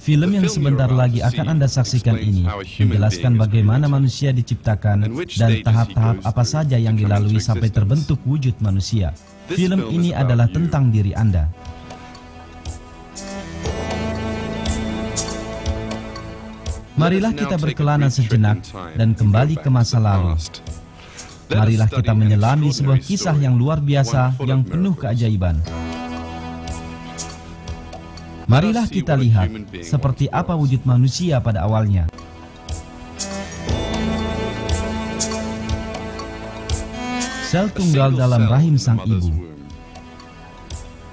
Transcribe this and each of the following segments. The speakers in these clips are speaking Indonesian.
Film yang sebentar lagi akan Anda saksikan ini menjelaskan bagaimana manusia diciptakan dan tahap-tahap apa saja yang dilalui sampai terbentuk wujud manusia. Film ini adalah tentang diri Anda. Marilah kita berkelana sejenak dan kembali ke masa lalu. Marilah kita menyelami sebuah kisah yang luar biasa yang penuh keajaiban. Marilah kita lihat seperti apa wujud manusia pada awalnya. Sel tunggal dalam rahim sang ibu.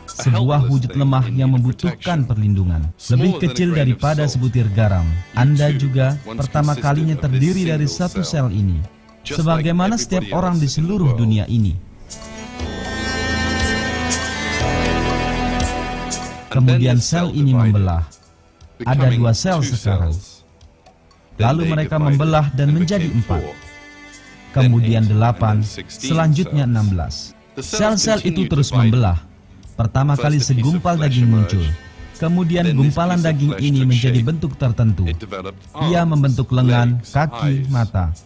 Sebuah wujud lemah yang membutuhkan perlindungan. Lebih kecil daripada sebutir garam. Anda juga pertama kalinya terdiri dari satu sel ini. Sebagaimana setiap orang di seluruh dunia ini. Kemudian sel ini membelah. Ada 2 sel sekarang. Lalu mereka membelah dan menjadi 4. Kemudian 8, selanjutnya 16. Sel-sel itu terus membelah. Pertama kali segumpal daging muncul. Kemudian gumpalan daging ini menjadi bentuk tertentu. Ia membentuk lengan, kaki, mata.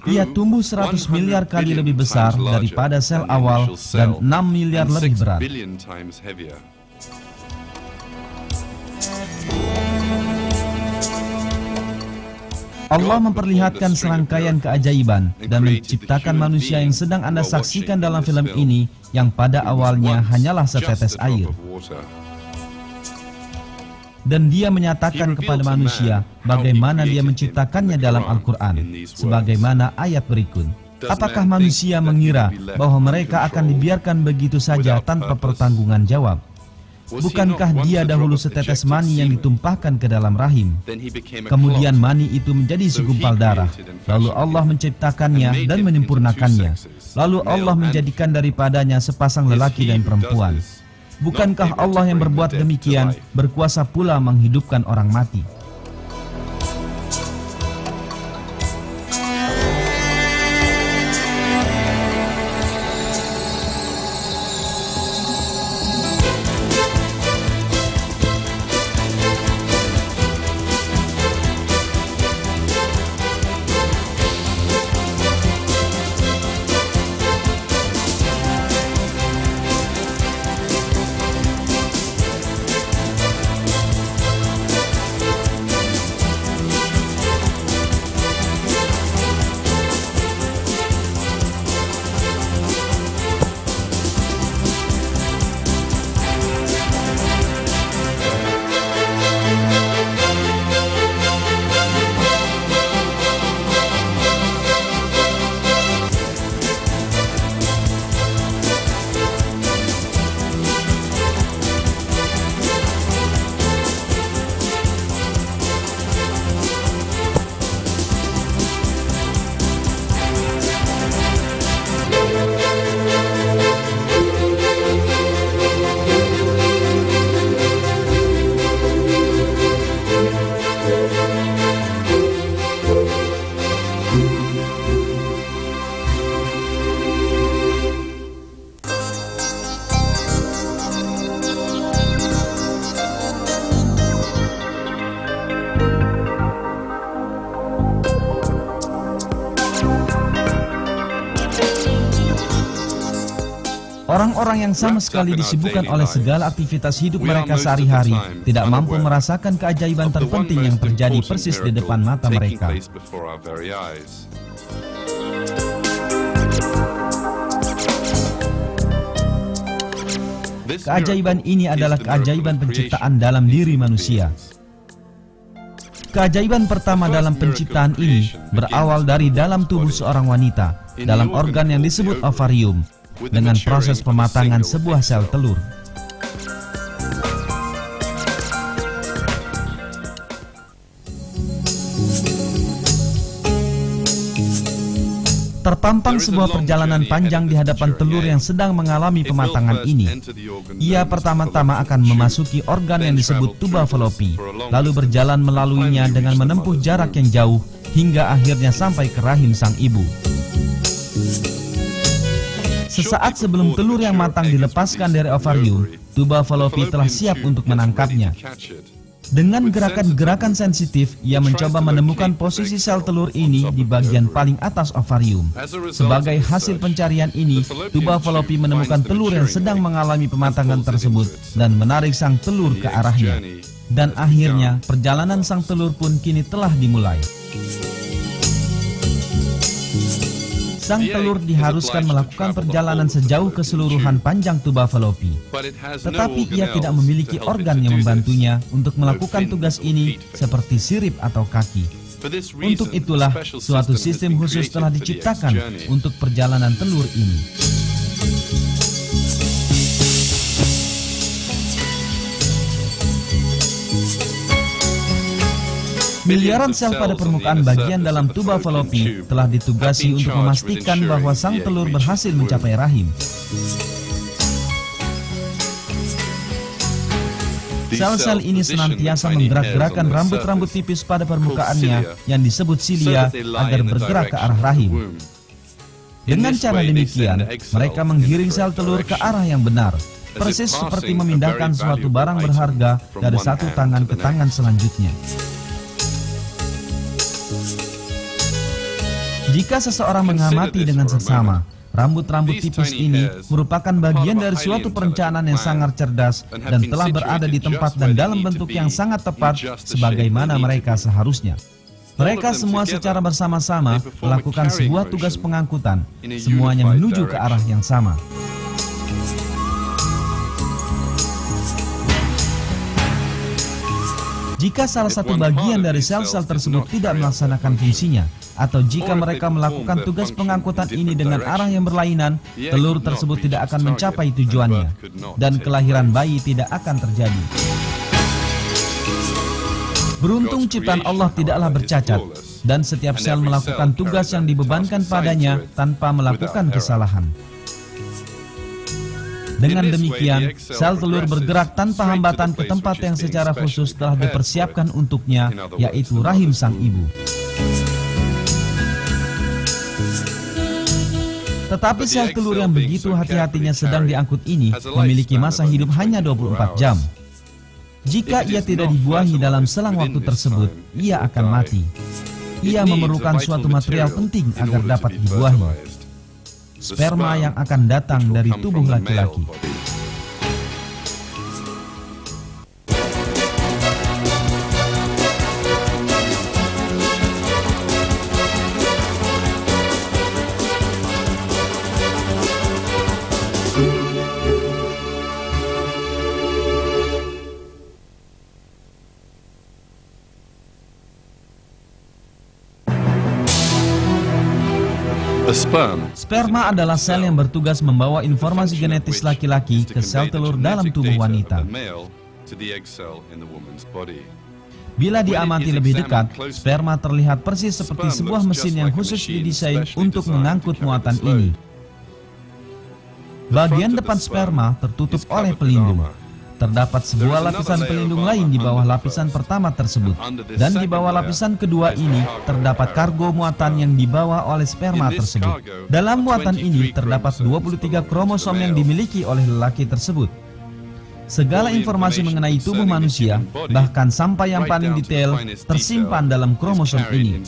Ia tumbuh 100 miliar kali lebih besar daripada sel awal dan 6 miliar lebih berat. Allah memperlihatkan serangkaian keajaiban dan menciptakan manusia yang sedang Anda saksikan dalam film ini yang pada awalnya hanyalah setetes air. Dan Dia menyatakan kepada manusia bagaimana Dia menciptakannya dalam Al-Quran, sebagaimana ayat berikut. Apakah manusia mengira bahwa mereka akan dibiarkan begitu saja tanpa pertanggungan jawab? Bukankah dia dahulu setetes mani yang ditumpahkan ke dalam rahim? Kemudian mani itu menjadi segumpal darah. Lalu Allah menciptakannya dan menyempurnakannya. Lalu Allah menjadikan daripadanya sepasang lelaki dan perempuan. Bukankah Allah yang berbuat demikian berkuasa pula menghidupkan orang mati? Orang-orang yang sama sekali disibukkan oleh segala aktivitas hidup mereka sehari-hari tidak mampu merasakan keajaiban terpenting yang terjadi persis di depan mata mereka. Keajaiban ini adalah keajaiban penciptaan dalam diri manusia. Keajaiban pertama dalam penciptaan ini berawal dari dalam tubuh seorang wanita, dalam organ yang disebut ovarium, dengan proses pematangan sebuah sel telur. Terpampang sebuah perjalanan panjang di hadapan telur yang sedang mengalami pematangan ini. Ia pertama-tama akan memasuki organ yang disebut tuba fallopi, lalu berjalan melaluinya dengan menempuh jarak yang jauh hingga akhirnya sampai ke rahim sang ibu. Sesaat sebelum telur yang matang dilepaskan dari ovarium, tuba fallopi telah siap untuk menangkapnya. Dengan gerakan-gerakan sensitif, ia mencoba menemukan posisi sel telur ini di bagian paling atas ovarium. Sebagai hasil pencarian ini, tuba fallopi menemukan telur yang sedang mengalami pematangan tersebut dan menarik sang telur ke arahnya. Dan akhirnya, perjalanan sang telur pun kini telah dimulai. Sang telur diharuskan melakukan perjalanan sejauh keseluruhan panjang tuba fallopi. Tetapi ia tidak memiliki organ yang membantunya untuk melakukan tugas ini seperti sirip atau kaki. Untuk itulah, suatu sistem khusus telah diciptakan untuk perjalanan telur ini. Miliaran sel pada permukaan bagian dalam tuba fallopi telah ditugasi untuk memastikan bahwa sang telur berhasil mencapai rahim. Sel-sel ini senantiasa menggerak-gerakkan rambut-rambut tipis pada permukaannya yang disebut silia agar bergerak ke arah rahim. Dengan cara demikian, mereka menggiring sel telur ke arah yang benar, persis seperti memindahkan suatu barang berharga dari satu tangan ke tangan selanjutnya. Jika seseorang mengamati dengan seksama, rambut-rambut tipis ini merupakan bagian dari suatu perencanaan yang sangat cerdas dan telah berada di tempat dan dalam bentuk yang sangat tepat sebagaimana mereka seharusnya. Mereka semua secara bersama-sama melakukan sebuah tugas pengangkutan, semuanya menuju ke arah yang sama. Jika salah satu bagian dari sel-sel tersebut tidak melaksanakan fungsinya, atau jika mereka melakukan tugas pengangkutan ini dengan arah yang berlainan, telur tersebut tidak akan mencapai tujuannya, dan kelahiran bayi tidak akan terjadi. Beruntung ciptaan Allah tidaklah bercacat, dan setiap sel melakukan tugas yang dibebankan padanya tanpa melakukan kesalahan. Dengan demikian, sel telur bergerak tanpa hambatan ke tempat yang secara khusus telah dipersiapkan untuknya, yaitu rahim sang ibu. Tetapi sel telur yang begitu hati-hatinya sedang diangkut ini memiliki masa hidup hanya 24 jam. Jika ia tidak dibuahi dalam selang waktu tersebut, ia akan mati. Ia memerlukan suatu material penting agar dapat dibuahi. Sperma yang akan datang dari tubuh laki-laki. Sperma adalah sel yang bertugas membawa informasi genetis laki-laki ke sel telur dalam tubuh wanita. Bila diamati lebih dekat, sperma terlihat persis seperti sebuah mesin yang khusus didesain untuk mengangkut muatan ini. Bagian depan sperma tertutup oleh pelindung. Terdapat sebuah lapisan pelindung lain di bawah lapisan pertama tersebut. Dan di bawah lapisan kedua ini, terdapat kargo muatan yang dibawa oleh sperma tersebut. Dalam muatan ini, terdapat 23 kromosom yang dimiliki oleh lelaki tersebut. Segala informasi mengenai tubuh manusia, bahkan sampai yang paling detail, tersimpan dalam kromosom ini.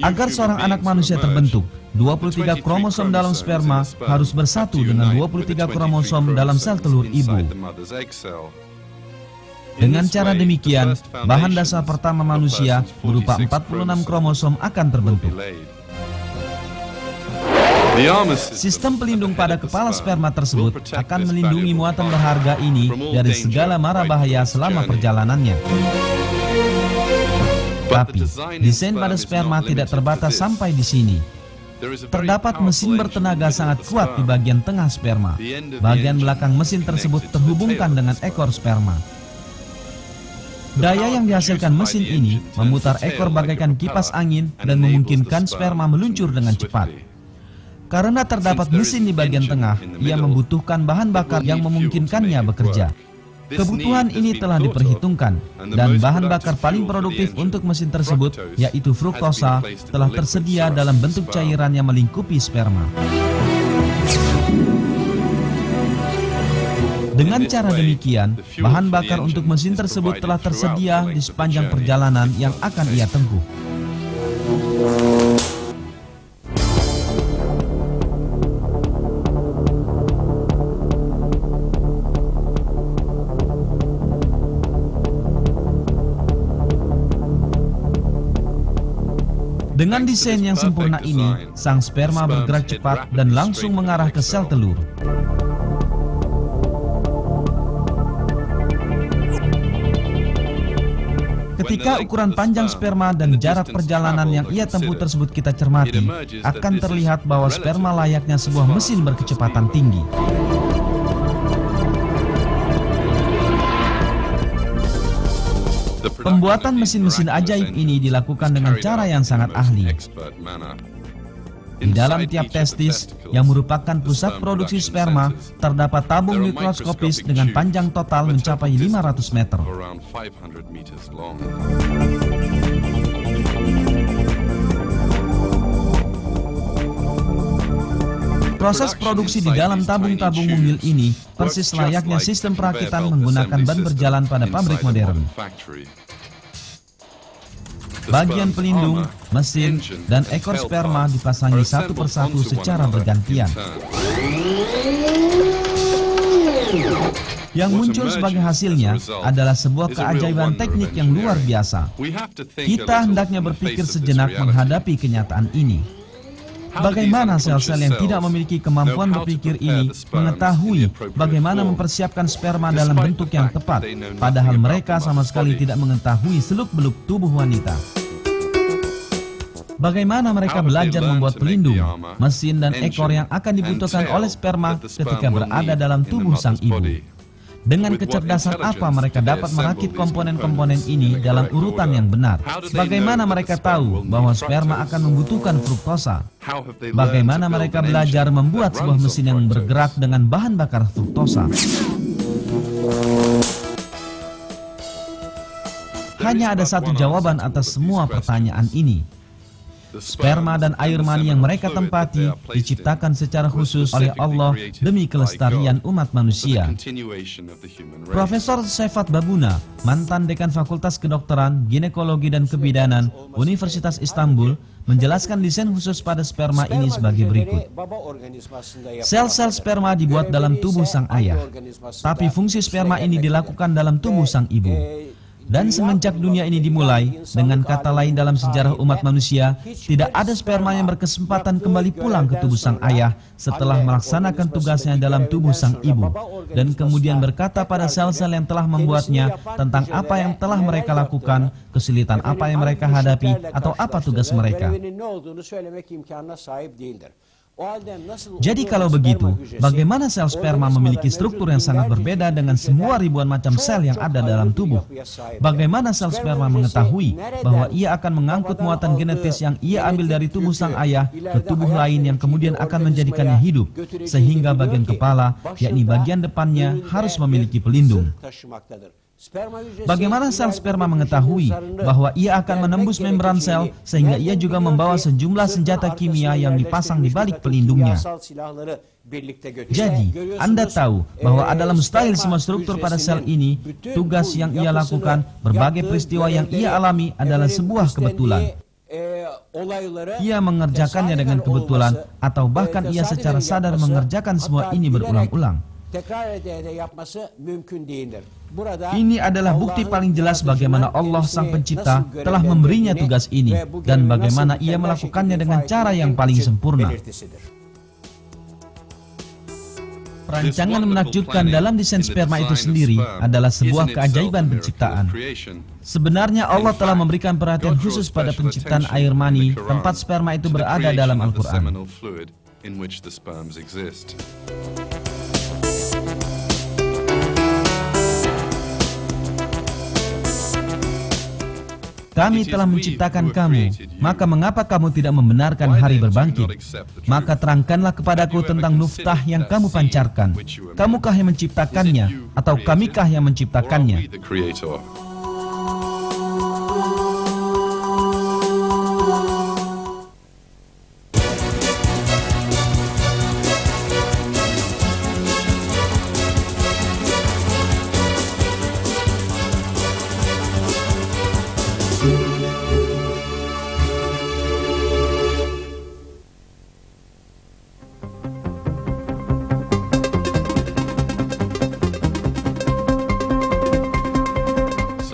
Agar seorang anak manusia terbentuk, 23 kromosom dalam sperma harus bersatu dengan 23 kromosom dalam sel telur ibu. Dengan cara demikian, bahan dasar pertama manusia berupa 46 kromosom akan terbentuk. Sistem pelindung pada kepala sperma tersebut akan melindungi muatan berharga ini dari segala mara bahaya selama perjalanannya. Tapi, desain pada sperma tidak terbatas sampai di sini. Terdapat mesin bertenaga sangat kuat di bagian tengah sperma. Bagian belakang mesin tersebut terhubungkan dengan ekor sperma. Daya yang dihasilkan mesin ini memutar ekor bagaikan kipas angin dan memungkinkan sperma meluncur dengan cepat. Karena terdapat mesin di bagian tengah, ia membutuhkan bahan bakar yang memungkinkannya bekerja. Kebutuhan ini telah diperhitungkan, dan bahan bakar paling produktif untuk mesin tersebut, yaitu fruktosa, telah tersedia dalam bentuk cairan yang melingkupi sperma. Dengan cara demikian, bahan bakar untuk mesin tersebut telah tersedia di sepanjang perjalanan yang akan ia tempuh. Dengan desain yang sempurna ini, sang sperma bergerak cepat dan langsung mengarah ke sel telur. Ketika ukuran panjang sperma dan jarak perjalanan yang ia tempuh tersebut kita cermati, akan terlihat bahwa sperma layaknya sebuah mesin berkecepatan tinggi. Pembuatan mesin-mesin ajaib ini dilakukan dengan cara yang sangat ahli. Di dalam tiap testis, yang merupakan pusat produksi sperma, terdapat tabung mikroskopis dengan panjang total mencapai 500 meter. Proses produksi di dalam tabung-tabung mungil ini persis layaknya sistem perakitan menggunakan ban berjalan pada pabrik modern. Bagian pelindung, mesin, dan ekor sperma dipasangi satu persatu secara bergantian. Yang muncul sebagai hasilnya adalah sebuah keajaiban teknik yang luar biasa. Kita hendaknya berpikir sejenak menghadapi kenyataan ini. Bagaimana sel-sel yang tidak memiliki kemampuan berpikir ini mengetahui bagaimana mempersiapkan sperma dalam bentuk yang tepat, padahal mereka sama sekali tidak mengetahui seluk-beluk tubuh wanita? Bagaimana mereka belajar membuat pelindung, mesin, dan ekor yang akan dibutuhkan oleh sperma ketika berada dalam tubuh sang ibu? Dengan kecerdasan apa mereka dapat merakit komponen-komponen ini dalam urutan yang benar? Bagaimana mereka tahu bahwa sperma akan membutuhkan fruktosa? Bagaimana mereka belajar membuat sebuah mesin yang bergerak dengan bahan bakar fruktosa? Hanya ada satu jawaban atas semua pertanyaan ini. Sperma dan air mani yang mereka tempati diciptakan secara khusus oleh Allah demi kelestarian umat manusia. Profesor Sefat Babuna, mantan dekan Fakultas Kedokteran, Ginekologi dan Kebidanan Universitas Istanbul, menjelaskan desain khusus pada sperma ini sebagai berikut. Sel-sel sperma dibuat dalam tubuh sang ayah, tapi fungsi sperma ini dilakukan dalam tubuh sang ibu. Dan semenjak dunia ini dimulai, dengan kata lain dalam sejarah umat manusia, tidak ada sperma yang berkesempatan kembali pulang ke tubuh sang ayah setelah melaksanakan tugasnya dalam tubuh sang ibu, dan kemudian berkata pada sel-sel yang telah membuatnya tentang apa yang telah mereka lakukan, kesulitan apa yang mereka hadapi, atau apa tugas mereka. Jadi kalau begitu, bagaimana sel sperma memiliki struktur yang sangat berbeda dengan semua ribuan macam sel yang ada dalam tubuh? Bagaimana sel sperma mengetahui bahwa ia akan mengangkut muatan genetis yang ia ambil dari tubuh sang ayah ke tubuh lain yang kemudian akan menjadikannya hidup, sehingga bagian kepala, yakni bagian depannya, harus memiliki pelindung? Bagaimana sel sperma mengetahui bahwa ia akan menembus membran sel sehingga ia juga membawa sejumlah senjata kimia yang dipasang di balik pelindungnya? Jadi, Anda tahu bahwa adalah mustahil semua struktur pada sel ini, tugas yang ia lakukan, berbagai peristiwa yang ia alami adalah sebuah kebetulan. ia mengerjakannya dengan kebetulan, atau bahkan ia secara sadar mengerjakan semua ini berulang-ulang. Ini adalah bukti paling jelas bagaimana Allah Sang Pencipta telah memberinya tugas ini, dan bagaimana ia melakukannya dengan cara yang paling sempurna. Perancangan menakjubkan dalam desain sperma itu sendiri adalah sebuah keajaiban penciptaan. Sebenarnya Allah telah memberikan perhatian khusus pada penciptaan air mani, tempat sperma itu berada dalam Al-Quran. Kami telah menciptakan kamu, maka mengapa kamu tidak membenarkan hari berbangkit? Maka terangkanlah kepadaku tentang nuftah yang kamu pancarkan. Kamukah yang menciptakannya, atau kamikah yang menciptakannya?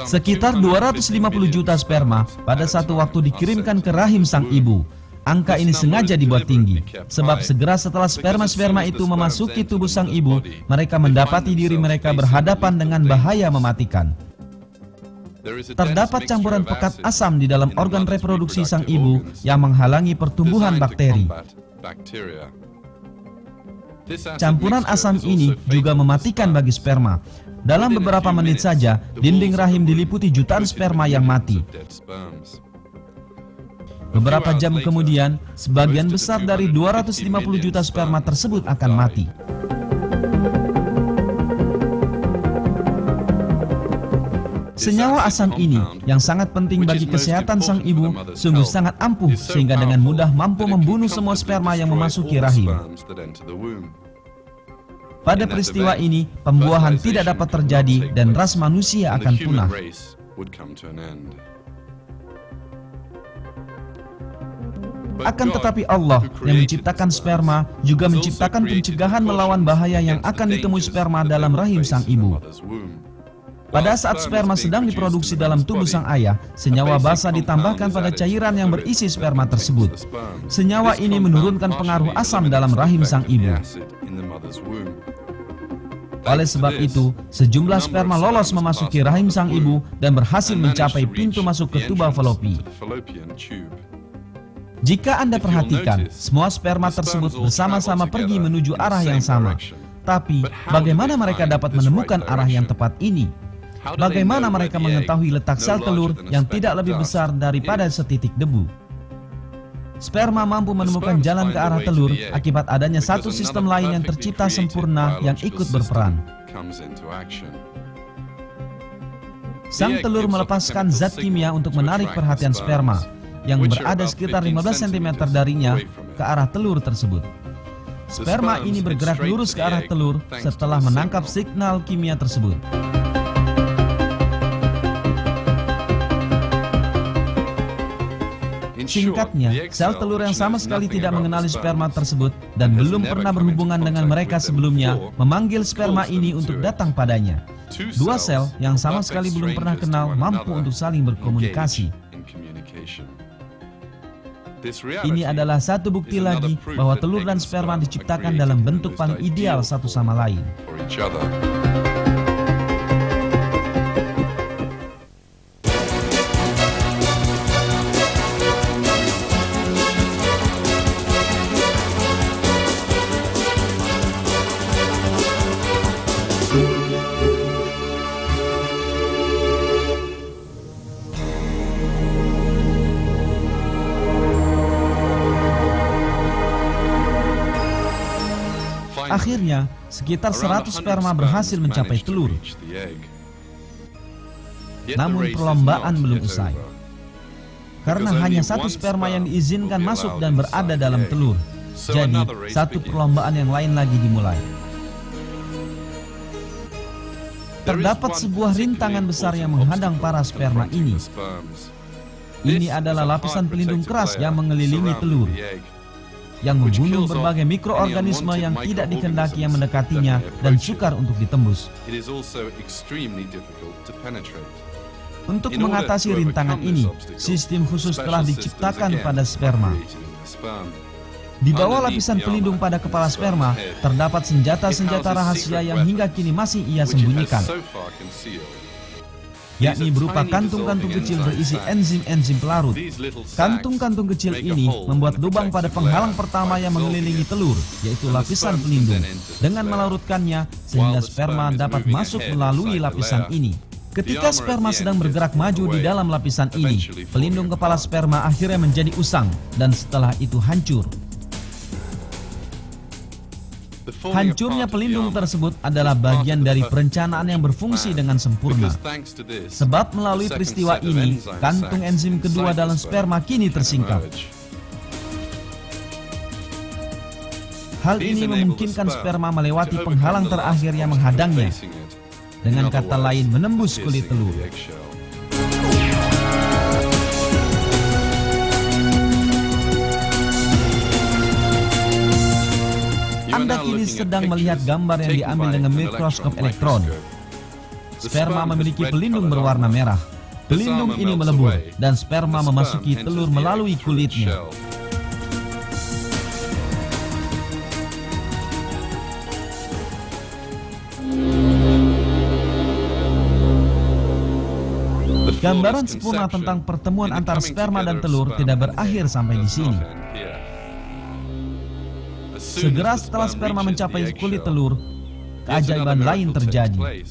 Sekitar 250 juta sperma pada satu waktu dikirimkan ke rahim sang ibu. Angka ini sengaja dibuat tinggi, sebab segera setelah sperma-sperma itu memasuki tubuh sang ibu, mereka mendapati diri mereka berhadapan dengan bahaya mematikan. Terdapat campuran pekat asam di dalam organ reproduksi sang ibu yang menghalangi pertumbuhan bakteri. Campuran asam ini juga mematikan bagi sperma. Dalam beberapa menit saja, dinding rahim diliputi jutaan sperma yang mati. Beberapa jam kemudian, sebagian besar dari 250 juta sperma tersebut akan mati. Senyawa asam ini, yang sangat penting bagi kesehatan sang ibu, sungguh sangat ampuh sehingga dengan mudah mampu membunuh semua sperma yang memasuki rahim. Pada peristiwa ini, pembuahan tidak dapat terjadi dan ras manusia akan punah. Akan tetapi Allah yang menciptakan sperma juga menciptakan pencegahan melawan bahaya yang akan ditemui sperma dalam rahim sang ibu. Pada saat sperma sedang diproduksi dalam tubuh sang ayah, senyawa basa ditambahkan pada cairan yang berisi sperma tersebut. Senyawa ini menurunkan pengaruh asam dalam rahim sang ibu. Oleh sebab itu, sejumlah sperma lolos memasuki rahim sang ibu dan berhasil mencapai pintu masuk ke tuba falopi. Jika Anda perhatikan, semua sperma tersebut bersama-sama pergi menuju arah yang sama. Tapi, bagaimana mereka dapat menemukan arah yang tepat ini? Bagaimana mereka mengetahui letak sel telur yang tidak lebih besar daripada setitik debu? Sperma mampu menemukan jalan ke arah telur akibat adanya satu sistem lain yang tercipta sempurna yang ikut berperan. Sang telur melepaskan zat kimia untuk menarik perhatian sperma yang berada sekitar 15 cm darinya ke arah telur tersebut. Sperma ini bergerak lurus ke arah telur setelah menangkap signal kimia tersebut. Singkatnya, sel telur yang sama sekali tidak mengenali sperma tersebut dan belum pernah berhubungan dengan mereka sebelumnya memanggil sperma ini untuk datang padanya. Dua sel yang sama sekali belum pernah kenal mampu untuk saling berkomunikasi. Ini adalah satu bukti lagi bahwa telur dan sperma diciptakan dalam bentuk paling ideal satu sama lain. Akhirnya, sekitar 100 sperma berhasil mencapai telur. Namun perlombaan belum usai. Karena hanya satu sperma yang diizinkan masuk dan berada dalam telur. Jadi, satu perlombaan yang lain lagi dimulai. Terdapat sebuah rintangan besar yang menghadang para sperma ini. Ini adalah lapisan pelindung keras yang mengelilingi telur, yang membunuh berbagai mikroorganisme yang tidak dikehendaki yang mendekatinya dan sukar untuk ditembus. Untuk mengatasi rintangan ini, sistem khusus telah diciptakan pada sperma. Di bawah lapisan pelindung pada kepala sperma, terdapat senjata-senjata rahasia yang hingga kini masih ia sembunyikan, yakni berupa kantung-kantung kecil berisi enzim-enzim pelarut. Kantung-kantung kecil ini membuat lubang pada penghalang pertama yang mengelilingi telur, yaitu lapisan pelindung, dengan melarutkannya sehingga sperma dapat masuk melalui lapisan ini. Ketika sperma sedang bergerak maju di dalam lapisan ini, pelindung kepala sperma akhirnya menjadi usang dan setelah itu hancur. Hancurnya pelindung tersebut adalah bagian dari perencanaan yang berfungsi dengan sempurna. Sebab melalui peristiwa ini, kantung enzim kedua dalam sperma kini tersingkap. Hal ini memungkinkan sperma melewati penghalang terakhir yang menghadangnya. Dengan kata lain, menembus kulit telur. Anda kini sedang melihat gambar yang diambil dengan mikroskop elektron. Sperma memiliki pelindung berwarna merah. Pelindung ini melebur dan sperma memasuki telur melalui kulitnya. Gambaran sempurna tentang pertemuan antara sperma dan telur tidak berakhir sampai di sini. Segera setelah sperma mencapai kulit telur, keajaiban lain terjadi.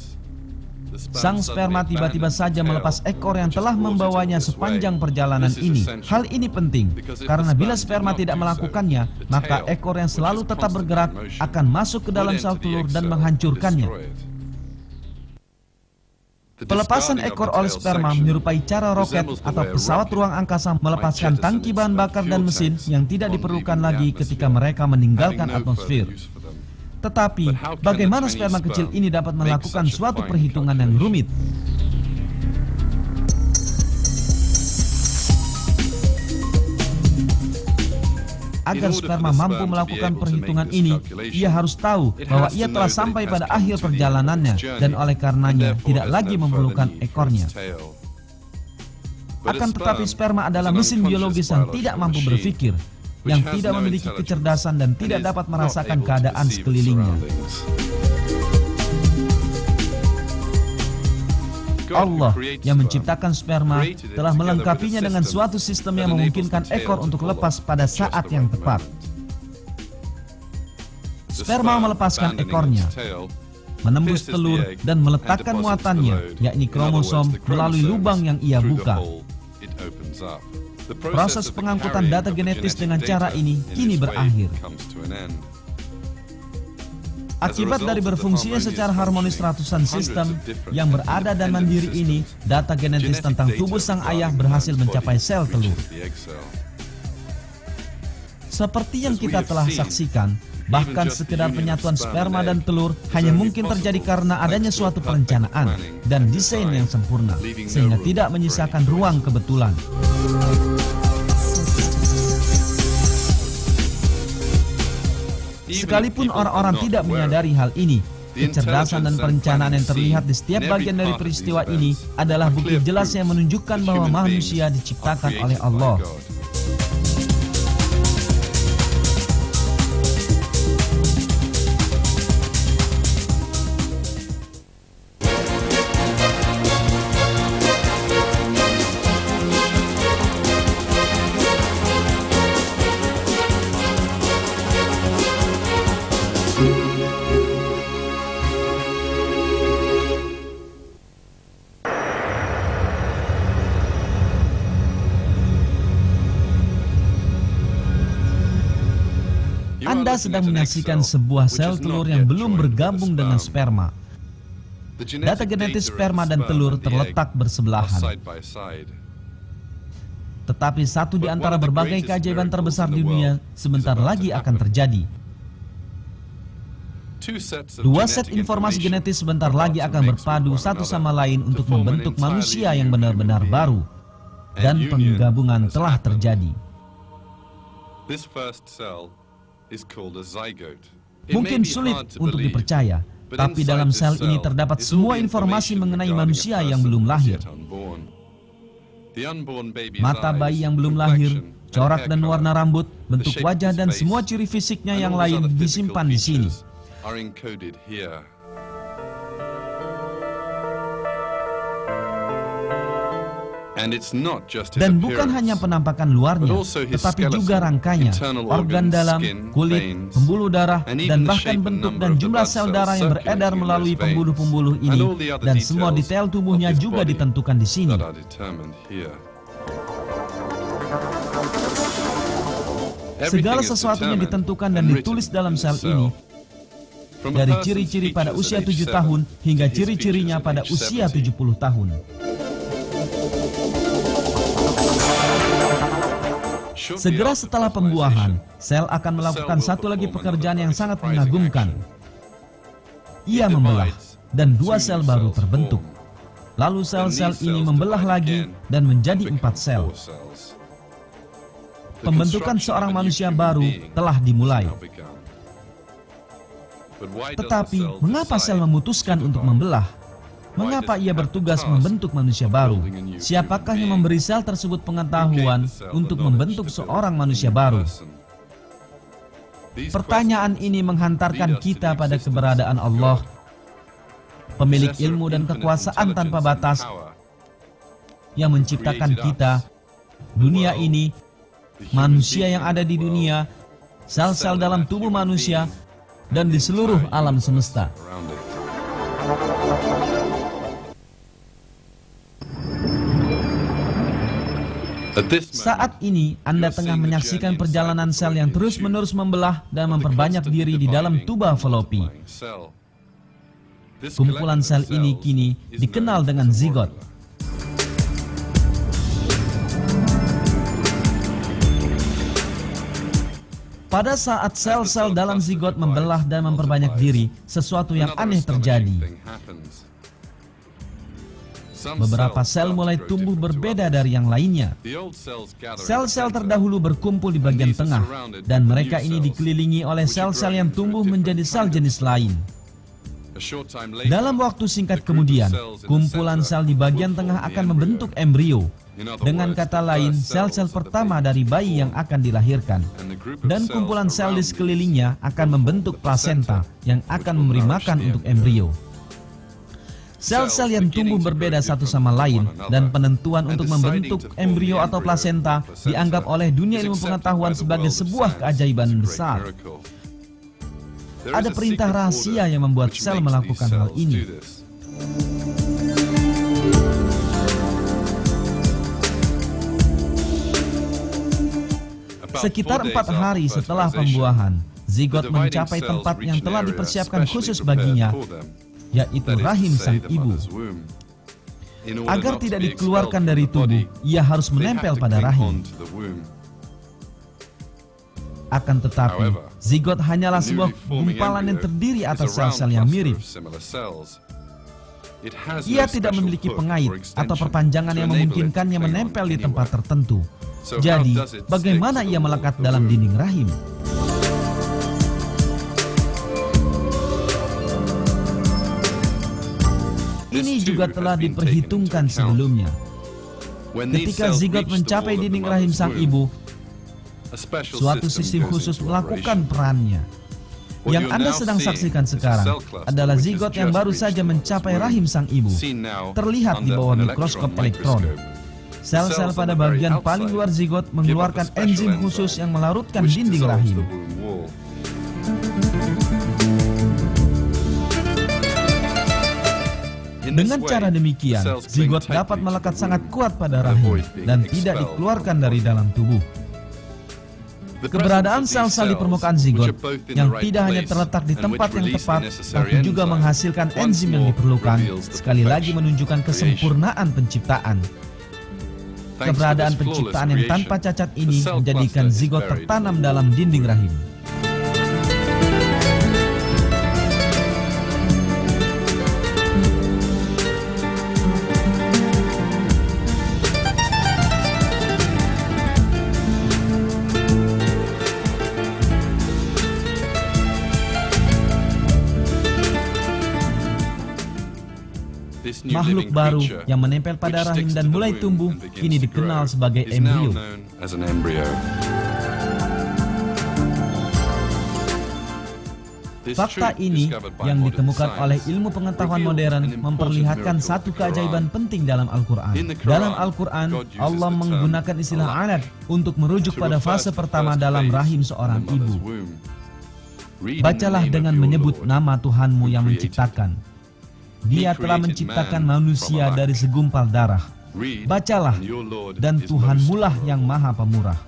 Sang sperma tiba-tiba saja melepas ekor yang telah membawanya sepanjang perjalanan ini. Hal ini penting, karena bila sperma tidak melakukannya, maka ekor yang selalu tetap bergerak akan masuk ke dalam sel telur dan menghancurkannya. Pelepasan ekor oleh sperma menyerupai cara roket atau pesawat ruang angkasa melepaskan tangki bahan bakar dan mesin yang tidak diperlukan lagi ketika mereka meninggalkan atmosfer. Tetapi, bagaimana sperma kecil ini dapat melakukan suatu perhitungan yang rumit? Agar sperma mampu melakukan perhitungan ini, ia harus tahu bahwa ia telah sampai pada akhir perjalanannya dan oleh karenanya tidak lagi memerlukan ekornya. Akan tetapi sperma adalah mesin biologis yang tidak mampu berpikir, yang tidak memiliki kecerdasan dan tidak dapat merasakan keadaan sekelilingnya. Allah yang menciptakan sperma telah melengkapinya dengan suatu sistem yang memungkinkan ekor untuk lepas pada saat yang tepat. Sperma melepaskan ekornya, menembus telur dan meletakkan muatannya, yakni kromosom, melalui lubang yang ia buka. Proses pengangkutan data genetis dengan cara ini kini berakhir. Akibat dari berfungsinya secara harmonis ratusan sistem yang berada dan mandiri ini, data genetis tentang tubuh sang ayah berhasil mencapai sel telur. Seperti yang kita telah saksikan, bahkan sekedar penyatuan sperma dan telur hanya mungkin terjadi karena adanya suatu perencanaan dan desain yang sempurna, sehingga tidak menyisakan ruang kebetulan. Sekalipun orang-orang tidak menyadari hal ini, kecerdasan dan perencanaan yang terlihat di setiap bagian dari peristiwa ini adalah bukti jelas yang menunjukkan bahwa manusia diciptakan oleh Allah. Anda sedang menyaksikan sebuah sel telur yang belum bergabung dengan sperma. Data genetis sperma dan telur terletak bersebelahan. Tetapi satu di antara berbagai keajaiban terbesar di dunia sebentar lagi akan terjadi. Dua set informasi genetis sebentar lagi akan berpadu satu sama lain untuk membentuk manusia yang benar-benar baru. dan penggabungan telah terjadi. Mungkin sulit untuk dipercaya, tapi dalam sel ini terdapat semua informasi mengenai manusia yang belum lahir. Mata bayi yang belum lahir, corak dan warna rambut, bentuk wajah dan semua ciri fisiknya yang lain disimpan di sini. Dan bukan hanya penampakan luarnya, tetapi juga rangkanya, organ dalam, kulit, pembuluh darah, dan bahkan bentuk dan jumlah sel darah yang beredar melalui pembuluh-pembuluh ini, dan semua detail tubuhnya juga ditentukan di sini. Segala sesuatunya ditentukan dan ditulis dalam sel ini, dari ciri-ciri pada usia 7 tahun hingga ciri-cirinya pada usia 70 tahun. Segera setelah pembuahan, sel akan melakukan satu lagi pekerjaan yang sangat mengagumkan. Ia membelah, dan 2 sel baru terbentuk. Lalu sel-sel ini membelah lagi dan menjadi 4 sel. Pembentukan seorang manusia baru telah dimulai. Tetapi, mengapa sel memutuskan untuk membelah? Mengapa ia bertugas membentuk manusia baru? Siapakah yang memberi sel tersebut pengetahuan untuk membentuk seorang manusia baru? Pertanyaan ini menghantarkan kita pada keberadaan Allah, pemilik ilmu dan kekuasaan tanpa batas, yang menciptakan kita, dunia ini, manusia yang ada di dunia, sel-sel dalam tubuh manusia, dan di seluruh alam semesta. Saat ini, Anda tengah menyaksikan perjalanan sel yang terus-menerus membelah dan memperbanyak diri di dalam tuba Fallopi. Kumpulan sel ini kini dikenal dengan zigot. Pada saat sel-sel dalam zigot membelah dan memperbanyak diri, sesuatu yang aneh terjadi. Beberapa sel mulai tumbuh berbeda dari yang lainnya. Sel-sel terdahulu berkumpul di bagian tengah, dan mereka ini dikelilingi oleh sel-sel yang tumbuh menjadi sel jenis lain. Dalam waktu singkat kemudian, kumpulan sel di bagian tengah akan membentuk embrio. Dengan kata lain, sel-sel pertama dari bayi yang akan dilahirkan. Dan kumpulan sel di sekelilingnya akan membentuk plasenta yang akan memberi makan untuk embrio. Sel-sel yang tumbuh berbeda satu sama lain, dan penentuan untuk membentuk embrio atau plasenta dianggap oleh dunia ilmu pengetahuan sebagai sebuah keajaiban besar. Ada perintah rahasia yang membuat sel melakukan hal ini. Sekitar 4 hari setelah pembuahan, zigot mencapai tempat yang telah dipersiapkan khusus baginya, yaitu rahim sang ibu. Agar tidak dikeluarkan dari tubuh, ia harus menempel pada rahim. Akan tetapi, zigot hanyalah sebuah gumpalan yang terdiri atas sel-sel yang mirip. Ia tidak memiliki pengait atau perpanjangan yang memungkinkannya menempel di tempat tertentu. Jadi, bagaimana ia melekat dalam dinding rahim? Ini juga telah diperhitungkan sebelumnya. Ketika zigot mencapai dinding rahim sang ibu, suatu sistem khusus melakukan perannya. Yang Anda sedang saksikan sekarang adalah zigot yang baru saja mencapai rahim sang ibu. Terlihat di bawah mikroskop elektron. Sel-sel pada bagian paling luar zigot mengeluarkan enzim khusus yang melarutkan dinding rahim. Dengan cara demikian, zigot dapat melekat sangat kuat pada rahim dan tidak dikeluarkan dari dalam tubuh. Keberadaan sel-sel di permukaan zigot yang tidak hanya terletak di tempat yang tepat, tapi juga menghasilkan enzim yang diperlukan, sekali lagi menunjukkan kesempurnaan penciptaan. Keberadaan penciptaan yang tanpa cacat ini menjadikan zigot tertanam dalam dinding rahim. makhluk baru yang menempel pada rahim dan mulai tumbuh, kini dikenal sebagai embrio. Fakta ini yang ditemukan oleh ilmu pengetahuan modern memperlihatkan satu keajaiban penting dalam Al-Quran. Dalam Al-Quran, Allah menggunakan istilah alaq untuk merujuk pada fase pertama dalam rahim seorang ibu. Bacalah dengan menyebut nama Tuhanmu yang menciptakan. Dia telah menciptakan manusia dari segumpal darah. Bacalah, dan Tuhanmulah yang Maha Pemurah.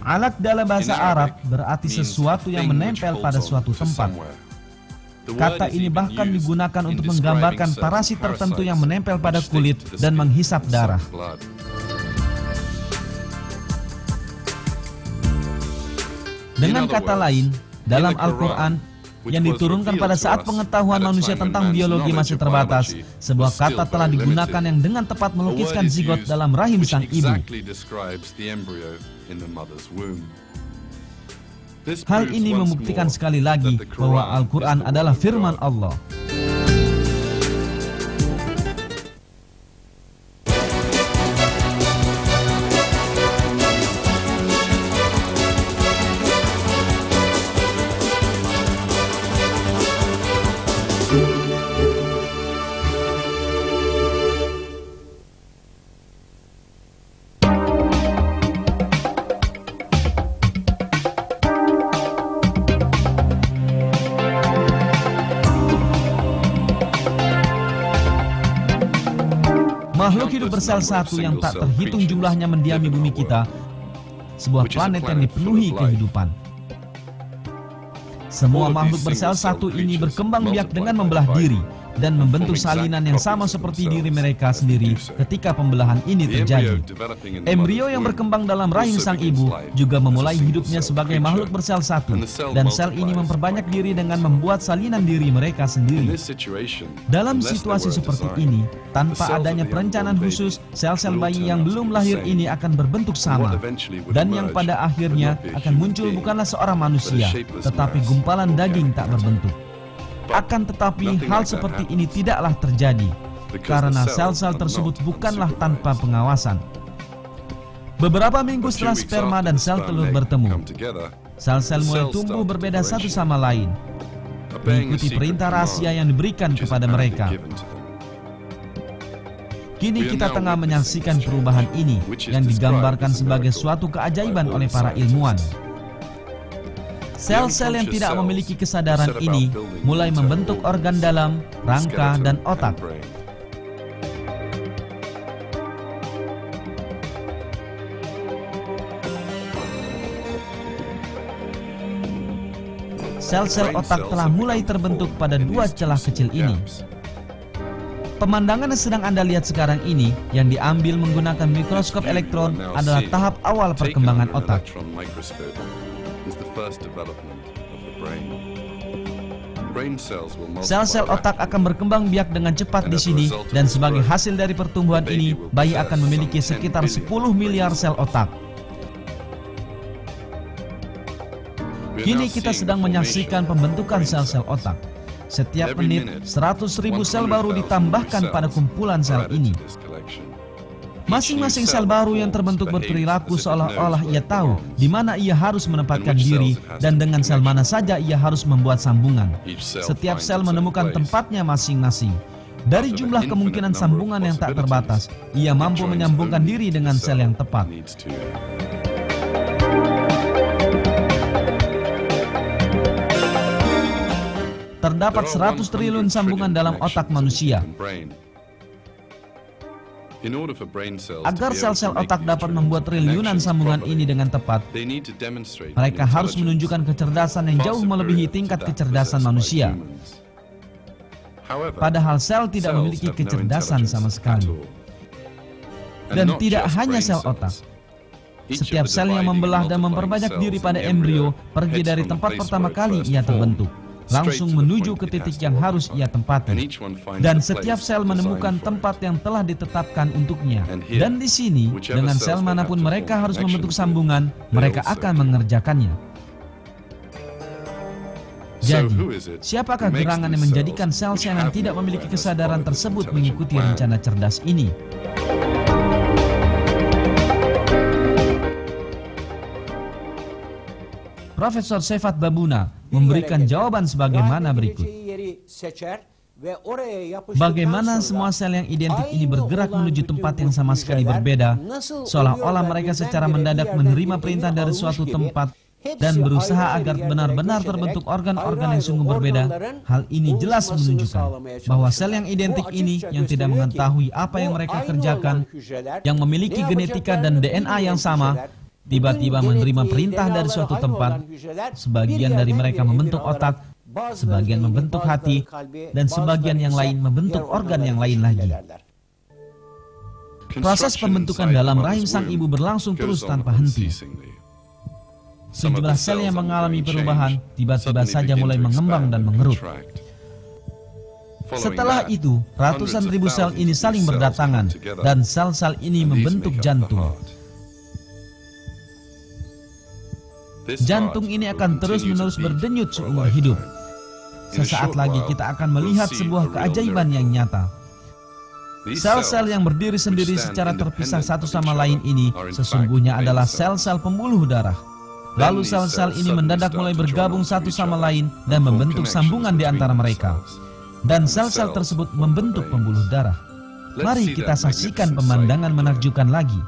Alaq dalam bahasa Arab berarti sesuatu yang menempel pada suatu tempat. Kata ini bahkan digunakan untuk menggambarkan parasit tertentu yang menempel pada kulit dan menghisap darah. Dengan kata lain, dalam Al-Quran yang diturunkan pada saat pengetahuan manusia tentang biologi masih terbatas, sebuah kata telah digunakan yang dengan tepat melukiskan zigot dalam rahim sang ibu. Hal ini membuktikan sekali lagi bahwa Al-Quran adalah firman Allah. Makhluk hidup bersel satu yang tak terhitung jumlahnya mendiami bumi kita, sebuah planet yang dipenuhi kehidupan. Semua makhluk bersel satu ini berkembang biak dengan membelah diri dan membentuk salinan yang sama seperti diri mereka sendiri ketika pembelahan ini terjadi. Embrio yang berkembang dalam rahim sang ibu juga memulai hidupnya sebagai makhluk bersel satu, dan sel ini memperbanyak diri dengan membuat salinan diri mereka sendiri. Dalam situasi seperti ini, tanpa adanya perencanaan khusus, sel-sel bayi yang belum lahir ini akan berbentuk sama, dan yang pada akhirnya akan muncul bukanlah seorang manusia, tetapi gumpalan daging tak berbentuk. Akan tetapi hal seperti ini tidaklah terjadi, karena sel-sel tersebut bukanlah tanpa pengawasan. Beberapa minggu setelah sperma dan sel telur bertemu, sel-sel mulai tumbuh berbeda satu sama lain, mengikuti perintah rahasia yang diberikan kepada mereka. Kini kita tengah menyaksikan perubahan ini yang digambarkan sebagai suatu keajaiban oleh para ilmuwan. Sel-sel yang tidak memiliki kesadaran ini mulai membentuk organ dalam, rangka, dan otak. Sel-sel otak telah mulai terbentuk pada dua celah kecil ini. Pemandangan yang sedang Anda lihat sekarang ini, yang diambil menggunakan mikroskop elektron, adalah tahap awal perkembangan otak. Sel-sel otak akan berkembang biak dengan cepat di sini, dan sebagai hasil dari pertumbuhan ini, bayi akan memiliki sekitar 10 miliar sel otak. Kini kita sedang menyaksikan pembentukan sel-sel otak. Setiap menit, 100.000 sel baru ditambahkan pada kumpulan sel ini. Masing-masing sel baru yang terbentuk berperilaku seolah-olah ia tahu di mana ia harus menempatkan diri dan dengan sel mana saja ia harus membuat sambungan. Setiap sel menemukan tempatnya masing-masing. Dari jumlah kemungkinan sambungan yang tak terbatas, ia mampu menyambungkan diri dengan sel yang tepat. Terdapat 100 triliun sambungan dalam otak manusia. Agar sel-sel otak dapat membuat triliunan sambungan ini dengan tepat, mereka harus menunjukkan kecerdasan yang jauh melebihi tingkat kecerdasan manusia. Padahal sel tidak memiliki kecerdasan sama sekali. Dan tidak hanya sel otak. Setiap sel yang membelah dan memperbanyak diri pada embrio pergi dari tempat pertama kali ia terbentuk, langsung menuju ke titik yang harus ia tempati. Dan setiap sel menemukan tempat yang telah ditetapkan untuknya. Dan di sini, dengan sel manapun mereka harus membentuk sambungan, mereka akan mengerjakannya. terjadi. Siapakah gerangan yang menjadikan sel-sel yang tidak memiliki kesadaran tersebut mengikuti rencana cerdas ini? Profesor Sefat Babuna memberikan jawaban sebagaimana berikut. Bagaimana semua sel yang identik ini bergerak menuju tempat yang sama sekali berbeda, seolah-olah mereka secara mendadak menerima perintah dari suatu tempat dan berusaha agar benar-benar terbentuk organ-organ yang sungguh berbeda. Hal ini jelas menunjukkan bahwa sel yang identik ini yang tidak mengetahui apa yang mereka kerjakan, yang memiliki genetika dan DNA yang sama, tiba-tiba menerima perintah dari suatu tempat. Sebagian dari mereka membentuk otak, sebagian membentuk hati, dan sebagian yang lain membentuk organ yang lain lagi. Proses pembentukan dalam rahim sang ibu berlangsung terus tanpa henti. Sejumlah sel yang mengalami perubahan tiba-tiba saja mulai mengembang dan mengerut. Setelah itu, ratusan ribu sel ini saling berdatangan dan sel-sel ini membentuk jantung. Jantung ini akan terus-menerus berdenyut seumur hidup. Sesaat lagi kita akan melihat sebuah keajaiban yang nyata. Sel-sel yang berdiri sendiri secara terpisah satu sama lain ini sesungguhnya adalah sel-sel pembuluh darah. Lalu sel-sel ini mendadak mulai bergabung satu sama lain dan membentuk sambungan di antara mereka. Dan sel-sel tersebut membentuk pembuluh darah. Mari kita saksikan pemandangan menakjubkan lagi.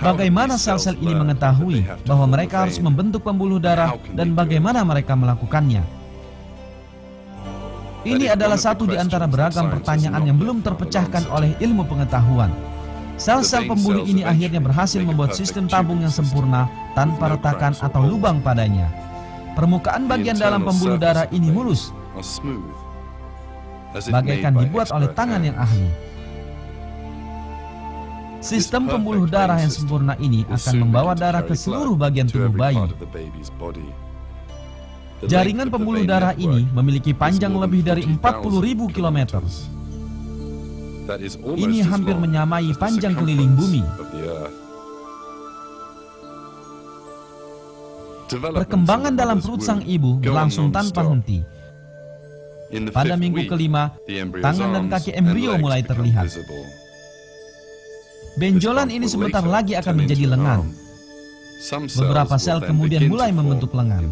Bagaimana sel-sel ini mengetahui bahwa mereka harus membentuk pembuluh darah dan bagaimana mereka melakukannya? Ini adalah satu di antara beragam pertanyaan yang belum terpecahkan oleh ilmu pengetahuan. Sel-sel pembuluh ini akhirnya berhasil membuat sistem tabung yang sempurna tanpa retakan atau lubang padanya. Permukaan bagian dalam pembuluh darah ini mulus, bagaikan dibuat oleh tangan yang ahli. Sistem pembuluh darah yang sempurna ini akan membawa darah ke seluruh bagian tubuh bayi. Jaringan pembuluh darah ini memiliki panjang lebih dari 40.000 km. Ini hampir menyamai panjang keliling bumi. Perkembangan dalam perut sang ibu berlangsung tanpa henti. Pada minggu kelima, tangan dan kaki embrio mulai terlihat. Benjolan ini sebentar lagi akan menjadi lengan. Beberapa sel kemudian mulai membentuk lengan.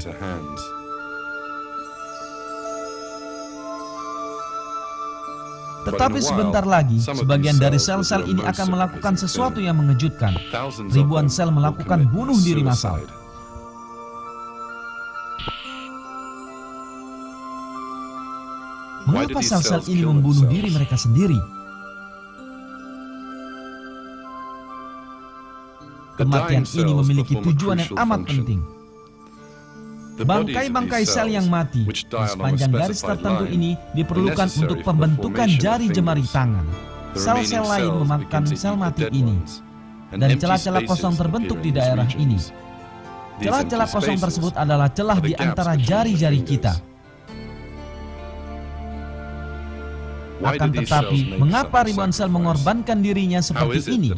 Tetapi sebentar lagi, sebagian dari sel-sel ini akan melakukan sesuatu yang mengejutkan. Ribuan sel melakukan bunuh diri massal. Mengapa sel-sel ini membunuh diri mereka sendiri? Kematian ini memiliki tujuan yang amat penting. Bangkai-bangkai sel yang mati di sepanjang garis tertentu ini diperlukan untuk pembentukan jari jemari tangan. Sel-sel lain memakan sel mati ini, dan celah-celah kosong terbentuk di daerah ini. Celah-celah kosong tersebut adalah celah di antara jari-jari kita. Akan tetapi, mengapa ribuan sel mengorbankan dirinya seperti ini?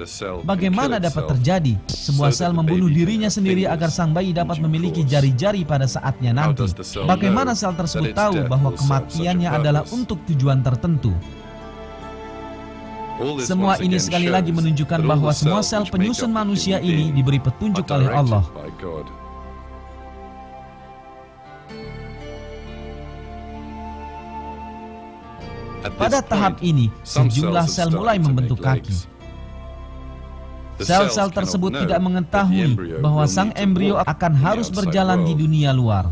Bagaimana dapat terjadi sebuah sel membunuh dirinya sendiri agar sang bayi dapat memiliki jari-jari pada saatnya nanti? Bagaimana sel tersebut tahu bahwa kematiannya adalah untuk tujuan tertentu? Semua ini sekali lagi menunjukkan bahwa semua sel penyusun manusia ini diberi petunjuk oleh Allah. Pada tahap ini, sejumlah sel mulai membentuk kaki. Sel-sel tersebut tidak mengetahui bahwa sang embrio akan harus berjalan di dunia luar.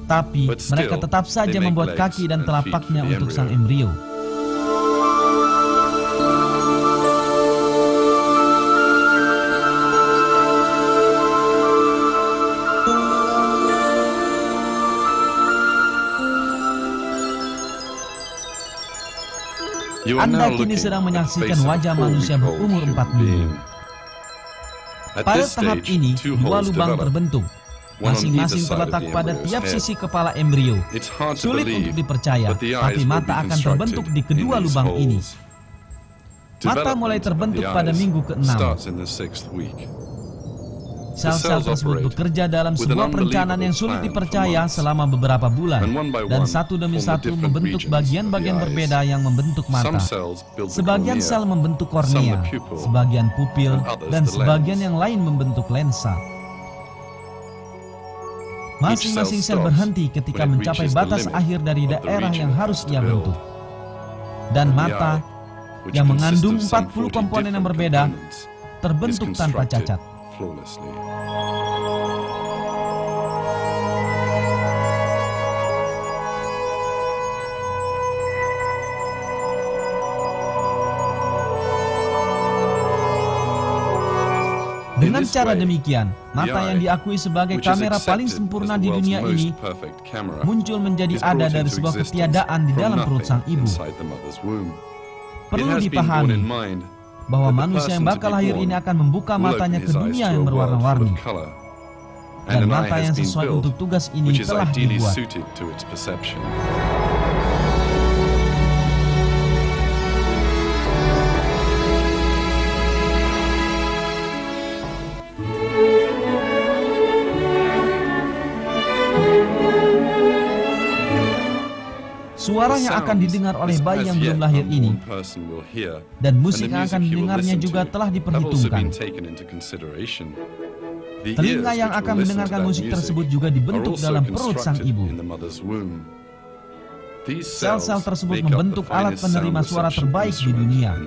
Tapi mereka tetap saja membuat kaki dan telapaknya untuk sang embrio. Anda kini sedang menyaksikan wajah manusia berumur 4 minggu. Pada tahap ini, 2 lubang terbentuk. Masing-masing terletak pada tiap sisi kepala embrio. Sulit untuk dipercaya, tapi mata akan terbentuk di kedua lubang ini. Mata mulai terbentuk pada minggu ke-6. Sel-sel tersebut bekerja dalam sebuah perencanaan yang sulit dipercaya selama beberapa bulan, dan satu demi satu membentuk bagian-bagian berbeda yang membentuk mata. Sebagian sel membentuk kornea, sebagian pupil, dan sebagian yang lain membentuk lensa. Masing-masing sel berhenti ketika mencapai batas akhir dari daerah yang harus ia bentuk. Dan mata, yang mengandung 40 komponen yang berbeda, terbentuk tanpa cacat. Dengan cara demikian, mata yang diakui sebagai kamera paling sempurna di dunia ini muncul menjadi ada dari sebuah ketiadaan di dalam perut sang ibu. Perlu dipahami bahwa manusia yang bakal lahir ini akan membuka matanya ke dunia yang berwarna-warni. Dan mata yang sesuai untuk tugas ini telah dibuat. Suara yang akan didengar oleh bayi yang belum lahir ini dan musik yang akan didengarnya juga telah diperhitungkan. Telinga yang akan mendengarkan musik tersebut juga dibentuk dalam perut sang ibu. Sel-sel tersebut membentuk alat penerima suara terbaik di dunia.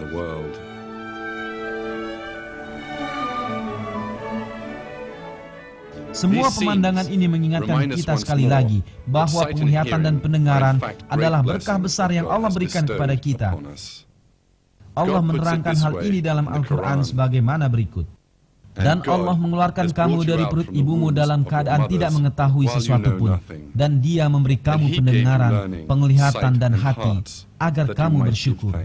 Semua pemandangan ini mengingatkan kita sekali lagi bahwa penglihatan dan pendengaran adalah berkah besar yang Allah berikan kepada kita. Allah menerangkan hal ini dalam Al-Quran sebagaimana berikut. Dan Allah mengeluarkan kamu dari perut ibumu dalam keadaan tidak mengetahui sesuatu pun. Dan Dia memberi kamu pendengaran, penglihatan dan hati agar kamu bersyukur.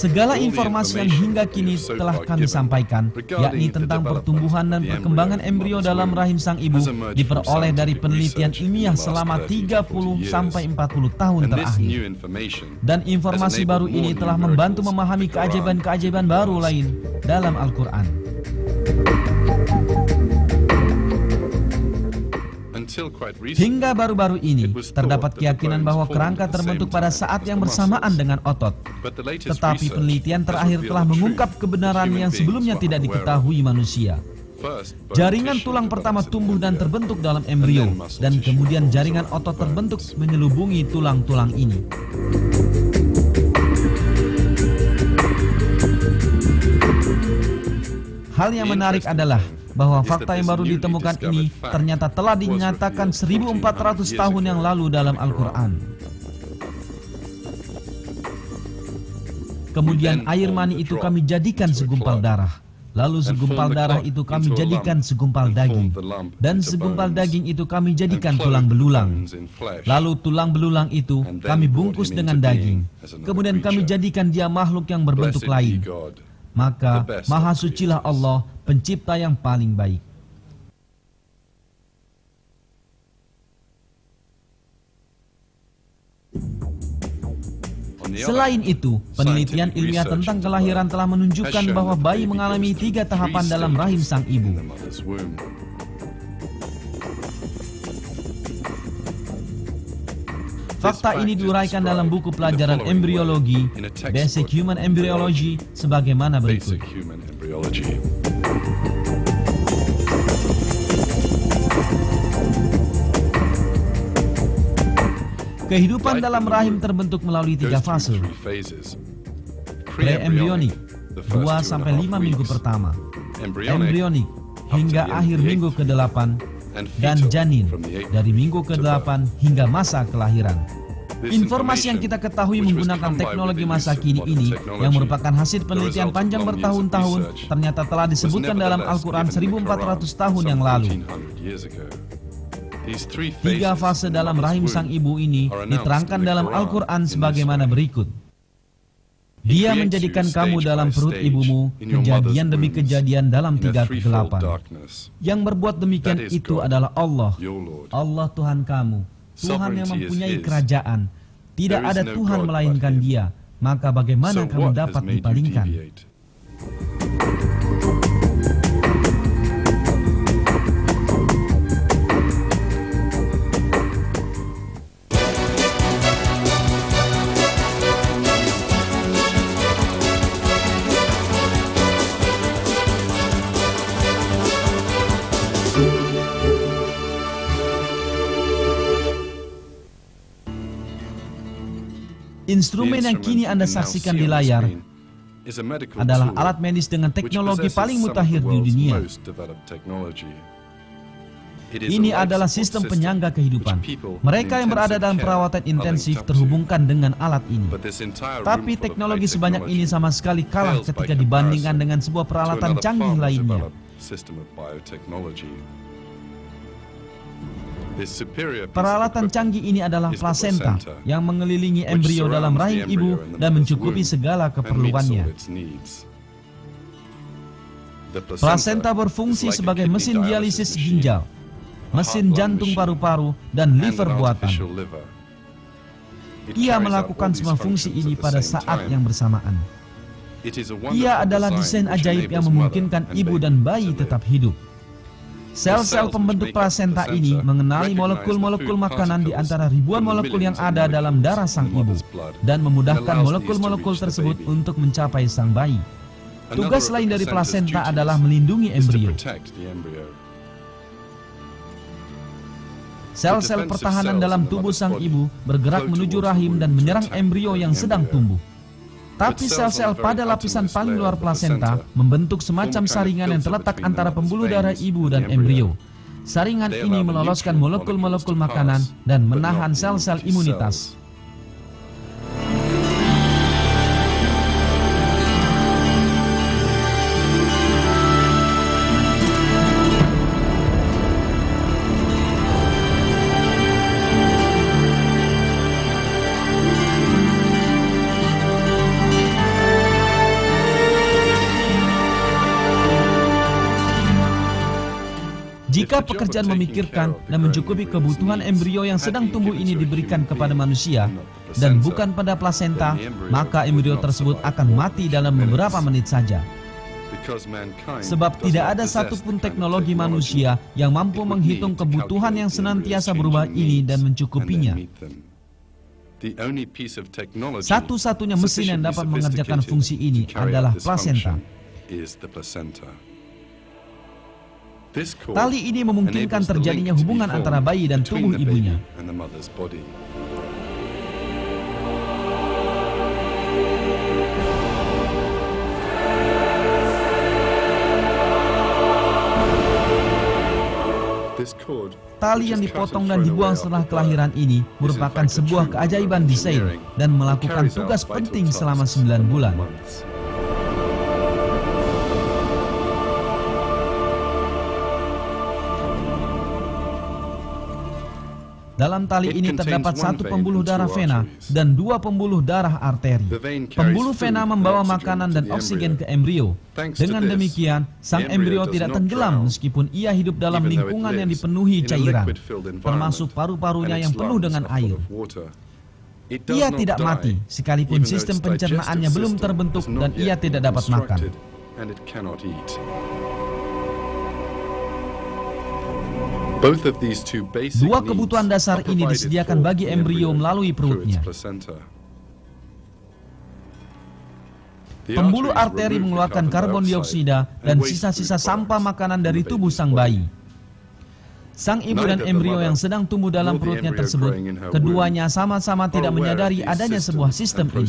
Segala informasi yang hingga kini telah kami sampaikan, yakni tentang pertumbuhan dan perkembangan embrio dalam rahim sang ibu, diperoleh dari penelitian ilmiah selama 30-40 tahun terakhir. Dan informasi baru ini telah membantu memahami keajaiban-keajaiban baru lain dalam Al-Quran. Hingga baru-baru ini, terdapat keyakinan bahwa kerangka terbentuk pada saat yang bersamaan dengan otot. Tetapi penelitian terakhir telah mengungkap kebenaran yang sebelumnya tidak diketahui manusia. Jaringan tulang pertama tumbuh dan terbentuk dalam embrio, dan kemudian jaringan otot terbentuk menyelubungi tulang-tulang ini. Hal yang menarik adalah bahwa fakta yang baru ditemukan ini ternyata telah dinyatakan 1400 tahun yang lalu dalam Al-Quran. Kemudian air mani itu kami jadikan segumpal darah. Lalu segumpal darah itu kami jadikan segumpal daging. Dan segumpal daging itu kami jadikan tulang belulang. Lalu tulang belulang itu kami bungkus dengan daging. Kemudian kami jadikan dia makhluk yang berbentuk lain. Maka Maha Sucilah Allah, pencipta yang paling baik. Selain itu, penelitian ilmiah tentang kelahiran telah menunjukkan bahwa bayi mengalami 3 tahapan dalam rahim sang ibu. Fakta ini diuraikan dalam buku pelajaran embriologi, Basic Human Embryology, sebagaimana berikut. Kehidupan dalam rahim terbentuk melalui 3 fase. Pre-embryonik, 2-5 minggu pertama. Embryonik, hingga akhir minggu ke-8. dan janin dari minggu ke-8 hingga masa kelahiran. Informasi yang kita ketahui menggunakan teknologi masa kini ini, yang merupakan hasil penelitian panjang bertahun-tahun, ternyata telah disebutkan dalam Al-Quran 1400 tahun yang lalu. 3 fase dalam rahim sang ibu ini diterangkan dalam Al-Quran sebagaimana berikut. Dia menjadikan kamu dalam perut ibumu, kejadian demi kejadian dalam 3 kegelapan. Yang berbuat demikian itu adalah Allah, Allah Tuhan kamu, Tuhan yang mempunyai kerajaan. Tidak ada Tuhan melainkan Dia. Maka bagaimana kamu dapat dipalingkan? Instrumen yang kini Anda saksikan di layar adalah alat medis dengan teknologi paling mutakhir di dunia. Ini adalah sistem penyangga kehidupan. Mereka yang berada dalam perawatan intensif terhubungkan dengan alat ini. Tapi teknologi sebanyak ini sama sekali kalah ketika dibandingkan dengan sebuah peralatan canggih lainnya. Peralatan canggih ini adalah plasenta yang mengelilingi embrio dalam rahim ibu dan mencukupi segala keperluannya. Plasenta berfungsi sebagai mesin dialisis ginjal, mesin jantung paru-paru, dan liver buatan. Ia melakukan semua fungsi ini pada saat yang bersamaan. Ia adalah desain ajaib yang memungkinkan ibu dan bayi tetap hidup. Sel-sel pembentuk plasenta ini mengenali molekul-molekul makanan di antara ribuan molekul yang ada dalam darah sang ibu dan memudahkan molekul-molekul tersebut untuk mencapai sang bayi. Tugas lain dari plasenta adalah melindungi embrio. Sel-sel pertahanan dalam tubuh sang ibu bergerak menuju rahim dan menyerang embrio yang sedang tumbuh. Tapi sel-sel pada lapisan paling luar plasenta membentuk semacam saringan yang terletak antara pembuluh darah ibu dan embrio. Saringan ini meloloskan molekul-molekul makanan dan menahan sel-sel imunitas. Jika pekerjaan memikirkan dan mencukupi kebutuhan embrio yang sedang tumbuh ini diberikan kepada manusia dan bukan pada plasenta, maka embrio tersebut akan mati dalam beberapa menit saja. Sebab tidak ada satupun teknologi manusia yang mampu menghitung kebutuhan yang senantiasa berubah ini dan mencukupinya. Satu-satunya mesin yang dapat mengerjakan fungsi ini adalah plasenta. Tali ini memungkinkan terjadinya hubungan antara bayi dan tubuh ibunya. Tali yang dipotong dan dibuang setelah kelahiran ini merupakan sebuah keajaiban desain dan melakukan tugas penting selama 9 bulan. Dalam tali ini terdapat 1 pembuluh darah vena dan 2 pembuluh darah arteri. Pembuluh vena membawa makanan dan oksigen ke embrio. Dengan demikian, sang embrio tidak tenggelam meskipun ia hidup dalam lingkungan yang dipenuhi cairan, termasuk paru-parunya yang penuh dengan air. Ia tidak mati, sekalipun sistem pencernaannya belum terbentuk dan ia tidak dapat makan. Dua kebutuhan dasar ini disediakan bagi embrio melalui perutnya. Pembuluh arteri mengeluarkan karbon dioksida dan sisa-sisa sampah makanan dari tubuh sang bayi. Sang ibu dan embrio yang sedang tumbuh dalam perutnya tersebut, keduanya sama-sama tidak menyadari adanya sebuah sistem ini.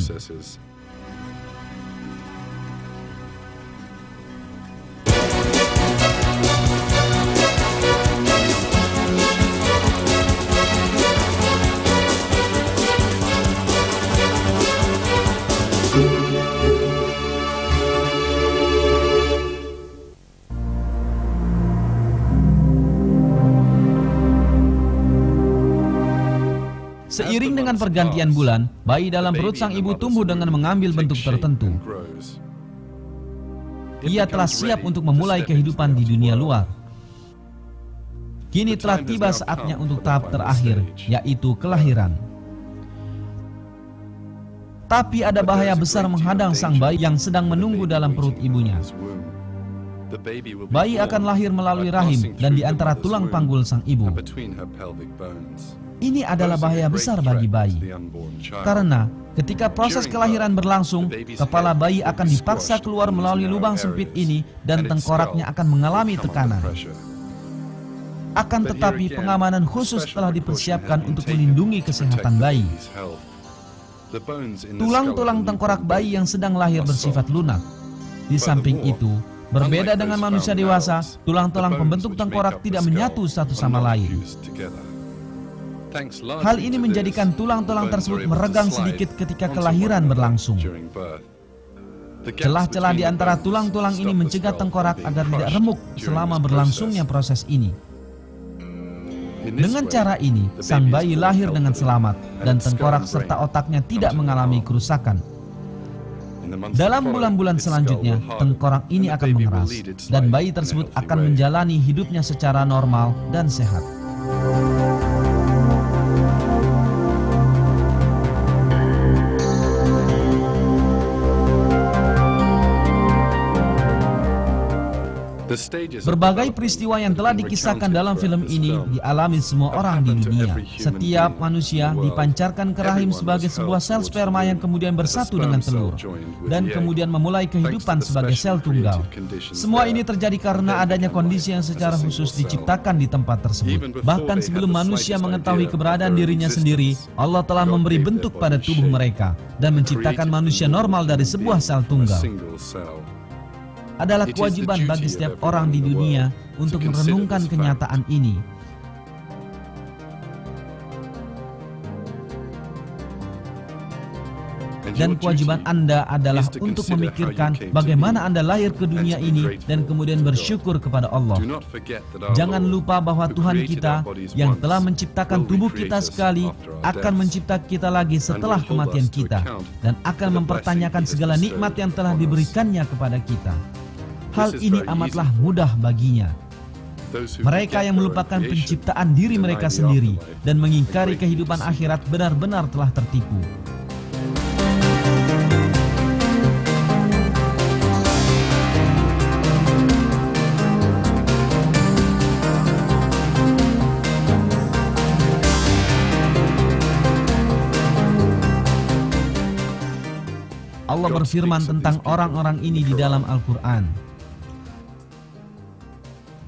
Seiring dengan pergantian bulan, bayi dalam perut sang ibu tumbuh dengan mengambil bentuk tertentu. Ia telah siap untuk memulai kehidupan di dunia luar. Kini telah tiba saatnya untuk tahap terakhir, yaitu kelahiran. Tapi ada bahaya besar menghadang sang bayi yang sedang menunggu dalam perut ibunya. Bayi akan lahir melalui rahim dan di antara tulang panggul sang ibu. Ini adalah bahaya besar bagi bayi. Karena ketika proses kelahiran berlangsung, kepala bayi akan dipaksa keluar melalui lubang sempit ini dan tengkoraknya akan mengalami tekanan. Akan tetapi pengamanan khusus telah dipersiapkan untuk melindungi kesehatan bayi. Tulang-tulang tengkorak bayi yang sedang lahir bersifat lunak. Di samping itu, berbeda dengan manusia dewasa, tulang-tulang pembentuk tengkorak tidak menyatu satu sama lain. Hal ini menjadikan tulang-tulang tersebut meregang sedikit ketika kelahiran berlangsung. Celah-celah di antara tulang-tulang ini mencegah tengkorak agar tidak remuk selama berlangsungnya proses ini. Dengan cara ini, sang bayi lahir dengan selamat dan tengkorak serta otaknya tidak mengalami kerusakan. Dalam bulan-bulan selanjutnya, tengkorak ini akan mengeras dan bayi tersebut akan menjalani hidupnya secara normal dan sehat. Berbagai peristiwa yang telah dikisahkan dalam film ini dialami semua orang di dunia. Setiap manusia dipancarkan ke rahim sebagai sebuah sel sperma yang kemudian bersatu dengan telur dan kemudian memulai kehidupan sebagai sel tunggal. Semua ini terjadi karena adanya kondisi yang secara khusus diciptakan di tempat tersebut. Bahkan sebelum manusia mengetahui keberadaan dirinya sendiri, Allah telah memberi bentuk pada tubuh mereka dan menciptakan manusia normal dari sebuah sel tunggal. Adalah kewajiban bagi setiap orang di dunia untuk merenungkan kenyataan ini. Dan kewajiban Anda adalah untuk memikirkan bagaimana Anda lahir ke dunia ini dan kemudian bersyukur kepada Allah. Jangan lupa bahwa Tuhan kita yang telah menciptakan tubuh kita sekali akan mencipta kita lagi setelah kematian kita dan akan mempertanyakan segala nikmat yang telah diberikannya kepada kita. Hal ini amatlah mudah baginya. Mereka yang melupakan penciptaan diri mereka sendiri dan mengingkari kehidupan akhirat benar-benar telah tertipu. Allah berfirman tentang orang-orang ini di dalam Al-Quran.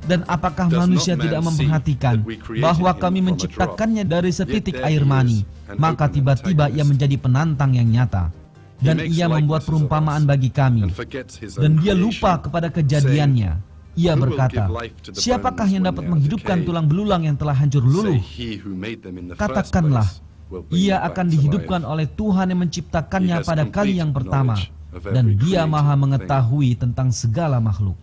Dan apakah manusia tidak memperhatikan bahwa kami menciptakannya dari setitik air mani, maka tiba-tiba ia menjadi penantang yang nyata. Dan ia membuat perumpamaan bagi kami, dan dia lupa kepada kejadiannya. Ia berkata, siapakah yang dapat menghidupkan tulang belulang yang telah hancur luluh? Katakanlah, ia akan dihidupkan oleh Tuhan yang menciptakannya pada kali yang pertama, dan dia maha mengetahui tentang segala makhluk.